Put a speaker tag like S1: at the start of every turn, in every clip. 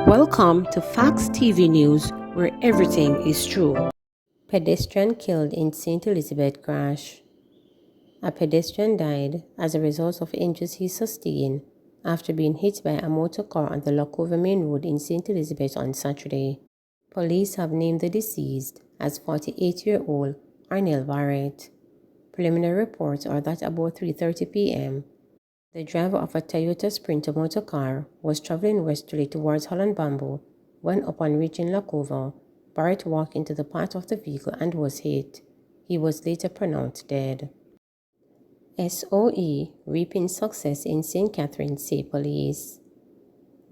S1: Welcome to Facts TV News, where everything is true. Pedestrian killed in St. Elizabeth crash. A pedestrian died as a result of injuries he sustained after being hit by a motor car on the Lockover Main Road in St. Elizabeth on Saturday. Police have named the deceased as 48-year-old Arnell Barrett. Preliminary reports are that about 3:30 p.m., the driver of a Toyota Sprinter motor car was traveling westerly towards Holland Bamboo when, upon reaching Lockover, Barrett walked into the path of the vehicle and was hit. He was later pronounced dead. SOE reaping success in St. Catharines, say police.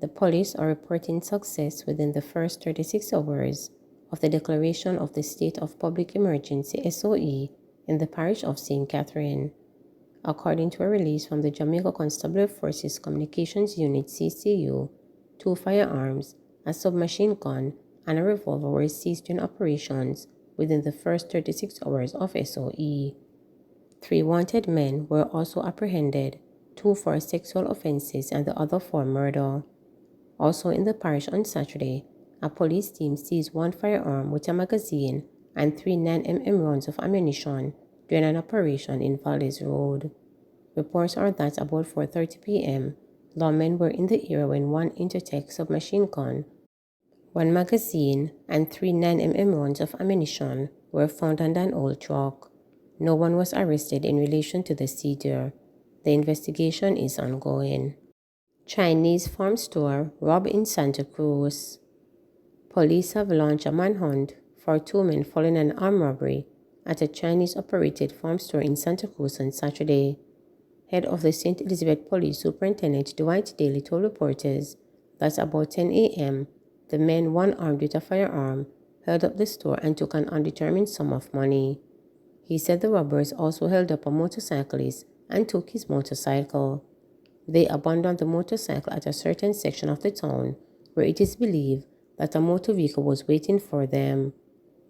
S1: The police are reporting success within the first 36 hours of the declaration of the State of Public Emergency SOE in the parish of St. Catharines. According to a release from the Jamaica Constabulary Forces Communications Unit CCU, 2 firearms, a submachine gun, and a revolver were seized during operations within the first 36 hours of SOE. 3 wanted men were also apprehended, 2 for sexual offenses and the other for murder. Also in the parish on Saturday, a police team seized 1 firearm with a magazine and 3 9mm rounds of ammunition during an operation in Valdez Road. Reports are that about 4:30 p.m., lawmen were in the area when 1 Intertech submachine gun, 1 magazine, and 3 9mm rounds of ammunition were found under an old truck. No one was arrested in relation to the seizure. The investigation is ongoing. Chinese farm store robbed in Santa Cruz. Police have launched a manhunt for 2 men following an armed robbery at a Chinese-operated farm store in Santa Cruz on Saturday. Head of the St. Elizabeth Police Superintendent Dwight Daly told reporters that about 10 a.m., the men, one armed with a firearm, held up the store and took an undetermined sum of money. He said the robbers also held up a motorcyclist and took his motorcycle. They abandoned the motorcycle at a certain section of the town where it is believed that a motor vehicle was waiting for them.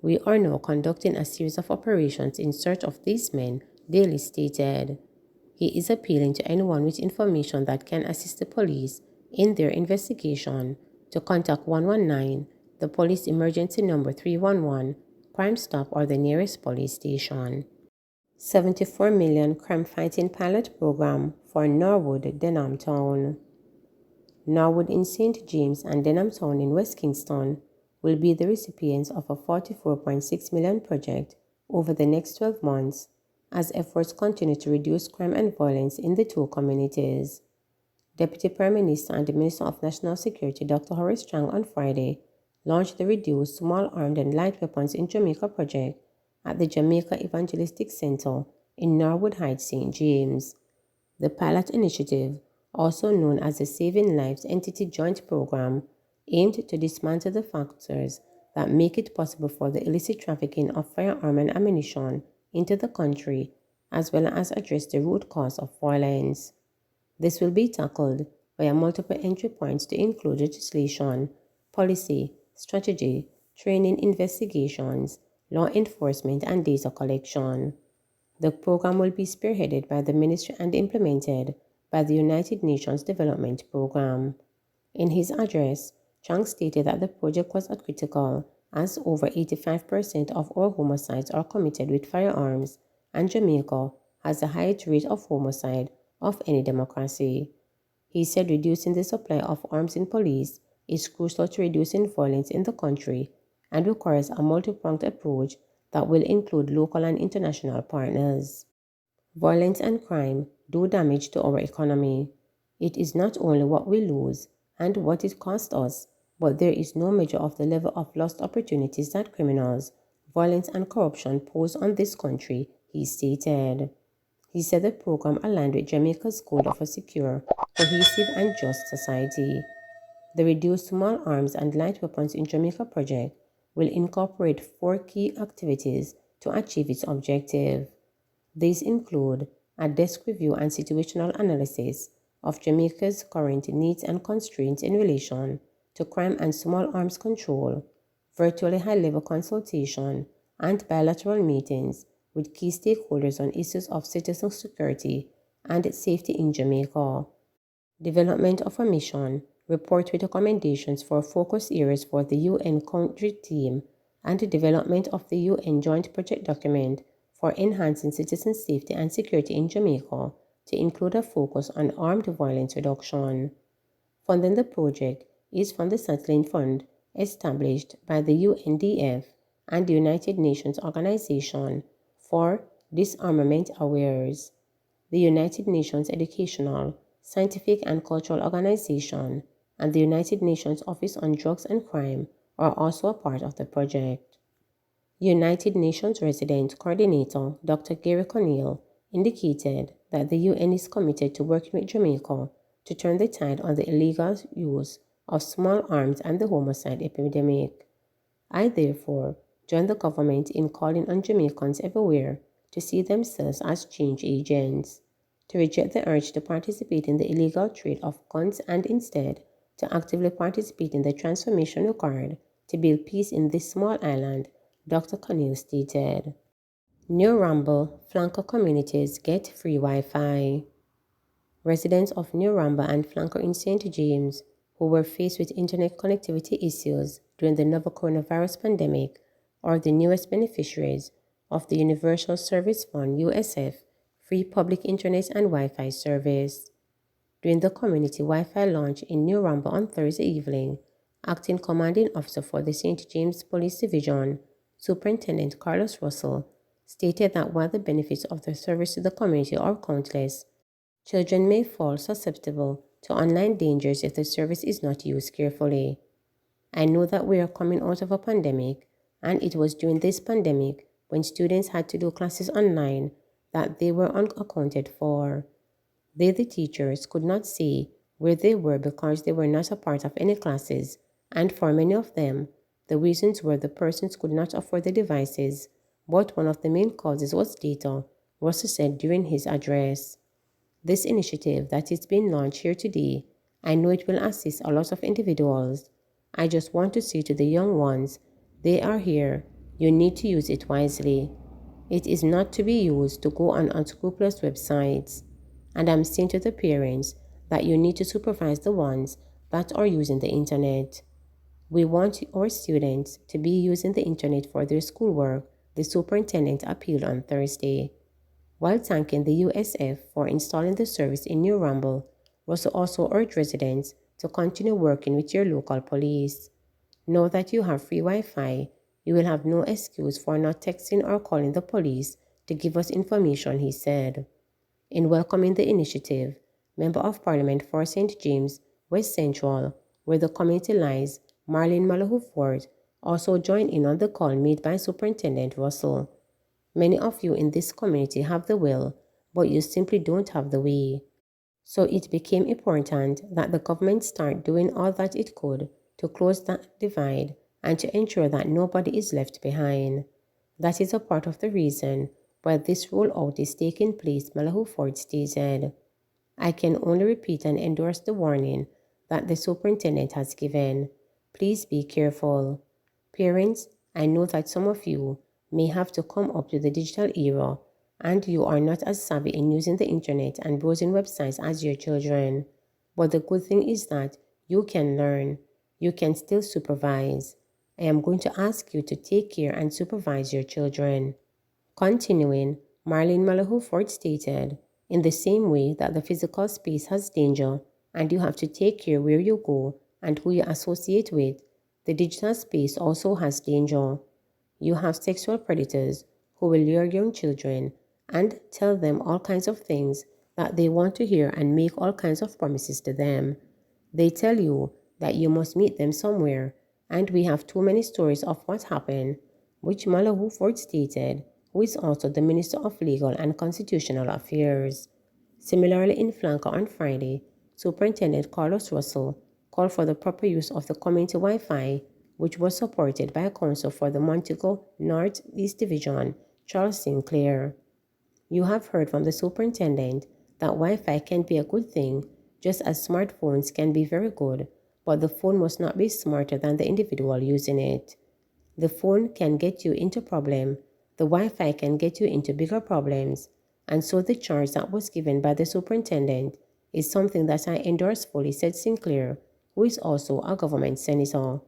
S1: We are now conducting a series of operations in search of these men, Daly stated. He is appealing to anyone with information that can assist the police in their investigation to contact 119, the police emergency number 311, Crime Stop, or the nearest police station. 74 million crime-fighting pilot program for Norwood, Denham Town. Norwood in St. James and Denham Town in West Kingston will be the recipients of a $44.6 million project over the next 12 months as efforts continue to reduce crime and violence in the 2 communities. Deputy Prime Minister and the Minister of National Security Dr. Horace Chang on Friday launched the Reduce Small Armed and Light Weapons in Jamaica project at the Jamaica Evangelistic Center in Norwood Heights, St. James. The pilot initiative, also known as the Saving Lives Entity Joint Program, aimed to dismantle the factors that make it possible for the illicit trafficking of firearm and ammunition into the country, as well as address the root cause of violence. This will be tackled via multiple entry points to include legislation, policy, strategy, training, investigations, law enforcement, and data collection. The program will be spearheaded by the ministry and implemented by the United Nations Development Program. In his address, Chang stated that the project was critical as over 85% of all homicides are committed with firearms, and Jamaica has the highest rate of homicide of any democracy. He said reducing the supply of arms in police is crucial to reducing violence in the country and requires a multi-pronged approach that will include local and international partners. Violence and crime do damage to our economy. It is not only what we lose and what it costs us, but there is no measure of the level of lost opportunities that criminals, violence, and corruption pose on this country, he stated. He said the program aligned with Jamaica's goal of a secure, cohesive, and just society. The Reduce Small Arms and Light Weapons in Jamaica project will incorporate 4 key activities to achieve its objective. These include a desk review and situational analysis of Jamaica's current needs and constraints in relation to crime and small arms control, virtually high-level consultation, and bilateral meetings with key stakeholders on issues of citizen security and safety in Jamaica, development of a mission report with recommendations for focus areas for the UN country team, and the development of the UN Joint Project Document for enhancing citizen safety and security in Jamaica to include a focus on armed violence reduction. Funding the project is from the Settling Fund established by the UNDF and the United Nations Organization for Disarmament Awares. The United Nations Educational, Scientific and Cultural Organization, and the United Nations Office on Drugs and Crime are also a part of the project. United Nations Resident Coordinator Dr. Gary Conneal indicated that the UN is committed to working with Jamaica to turn the tide on the illegal use of small arms and the homicide epidemic. I therefore join the government in calling on Jamaicans everywhere to see themselves as change agents, to reject the urge to participate in the illegal trade of guns and instead to actively participate in the transformation required to build peace in this small island, Dr. Conneal stated. New Ramble flanker communities get free Wi-Fi. Residents of New Ramble and Flanker in St. James, who were faced with internet connectivity issues during the novel coronavirus pandemic, are the newest beneficiaries of the Universal Service Fund USF free public internet and Wi-Fi service. During the community Wi-Fi launch in New Ramble on Thursday evening, Acting Commanding Officer for the St. James Police Division, Superintendent Carlos Russell, stated that while the benefits of the service to the community are countless, children may fall susceptible to online dangers if the service is not used carefully. I know that we are coming out of a pandemic, and it was during this pandemic when students had to do classes online that they were unaccounted for. They, the teachers, could not see where they were because they were not a part of any classes, and for many of them, the reasons were the persons could not afford the devices, but one of the main causes was data, Russell said during his address. This initiative that is being launched here today, I know it will assist a lot of individuals. I just want to say to the young ones, they are here, you need to use it wisely. It is not to be used to go on unscrupulous websites. And I'm saying to the parents that you need to supervise the ones that are using the internet. We want our students to be using the internet for their schoolwork, the superintendent appealed on Thursday. While thanking the USF for installing the service in New Ramble, Russell also urged residents to continue working with your local police. Now that you have free Wi-Fi, you will have no excuse for not texting or calling the police to give us information, he said. In welcoming the initiative, Member of Parliament for St. James, West Central, where the community lies, Marlene Malahoo Ford, also joined in on the call made by Superintendent Russell. Many of you in this community have the will, but you simply don't have the way. So it became important that the government start doing all that it could to close that divide and to ensure that nobody is left behind. That is a part of the reason why this rollout is taking place, Malahoo Ford stated. I can only repeat and endorse the warning that the superintendent has given. Please be careful. Parents, I know that some of you may have to come up to the digital era and you are not as savvy in using the internet and browsing websites as your children. But the good thing is that you can learn. You can still supervise. I am going to ask you to take care and supervise your children. Continuing, Marlene Malahoo Ford stated, in the same way that the physical space has danger and you have to take care where you go and who you associate with, the digital space also has danger. You have sexual predators who will lure young children and tell them all kinds of things that they want to hear and make all kinds of promises to them. They tell you that you must meet them somewhere, and we have too many stories of what happened, which Malahoo Ford stated, who is also the Minister of Legal and Constitutional Affairs. Similarly, in Flanker on Friday, Superintendent Carlos Russell called for the proper use of the community Wi-Fi, which was supported by a counsel for the Montego North East Division, Charles Sinclair. You have heard from the superintendent that Wi-Fi can be a good thing, just as smartphones can be very good, but the phone must not be smarter than the individual using it. The phone can get you into problem, the Wi-Fi can get you into bigger problems, and so the charge that was given by the superintendent is something that I endorse fully, said Sinclair, who is also a government senator.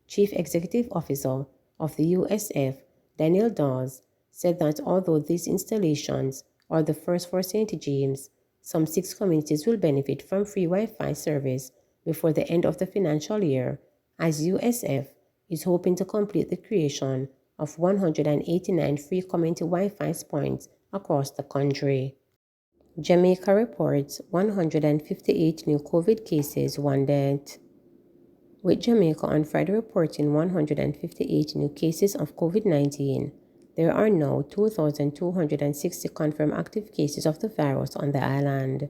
S1: Chief Executive Officer of the USF, Daniel Dawes, said that although these installations are the first for St. James, some 6 communities will benefit from free Wi-Fi service before the end of the financial year, as USF is hoping to complete the creation of 189 free community Wi-Fi points across the country. Jamaica reports 158 new COVID cases, 1 death. With Jamaica on Friday reporting 158 new cases of COVID-19, there are now 2,260 confirmed active cases of the virus on the island.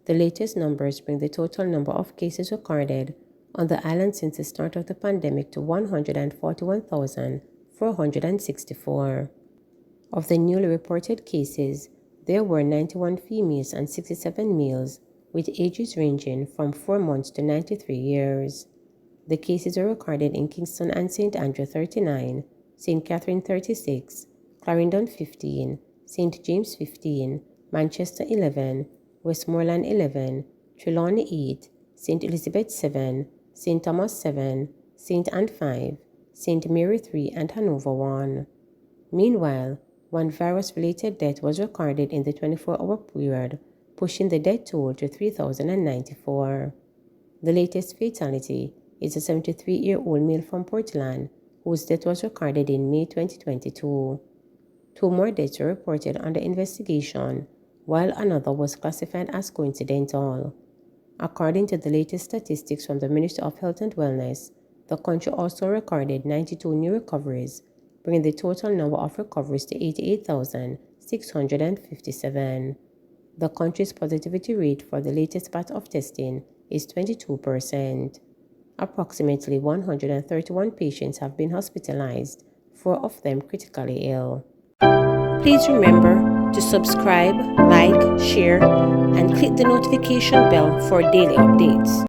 S1: The latest numbers bring the total number of cases recorded on the island since the start of the pandemic to 141,464. Of the newly reported cases, there were 91 females and 67 males, with ages ranging from 4 months to 93 years. The cases were recorded in Kingston and St. Andrew 39, St. Catherine 36, Clarendon 15, St. James 15, Manchester 11, Westmoreland 11, Trelawney 8, St. Elizabeth 7, St. Thomas 7, St. Anne 5, St. Mary 3, and Hanover 1. Meanwhile, 1 virus-related death was recorded in the 24-hour period, pushing the death toll to 3,094. The latest fatality is a 73-year-old male from Portland, whose death was recorded in May 2022. 2 more deaths were reported under investigation, while another was classified as coincidental. According to the latest statistics from the Ministry of Health and Wellness, the country also recorded 92 new recoveries, bringing the total number of recoveries to 88,657. The country's positivity rate for the latest batch of testing is 22%. Approximately 131 patients have been hospitalized, 4 of them critically ill. Please remember to subscribe, like, share, and click the notification bell for daily updates.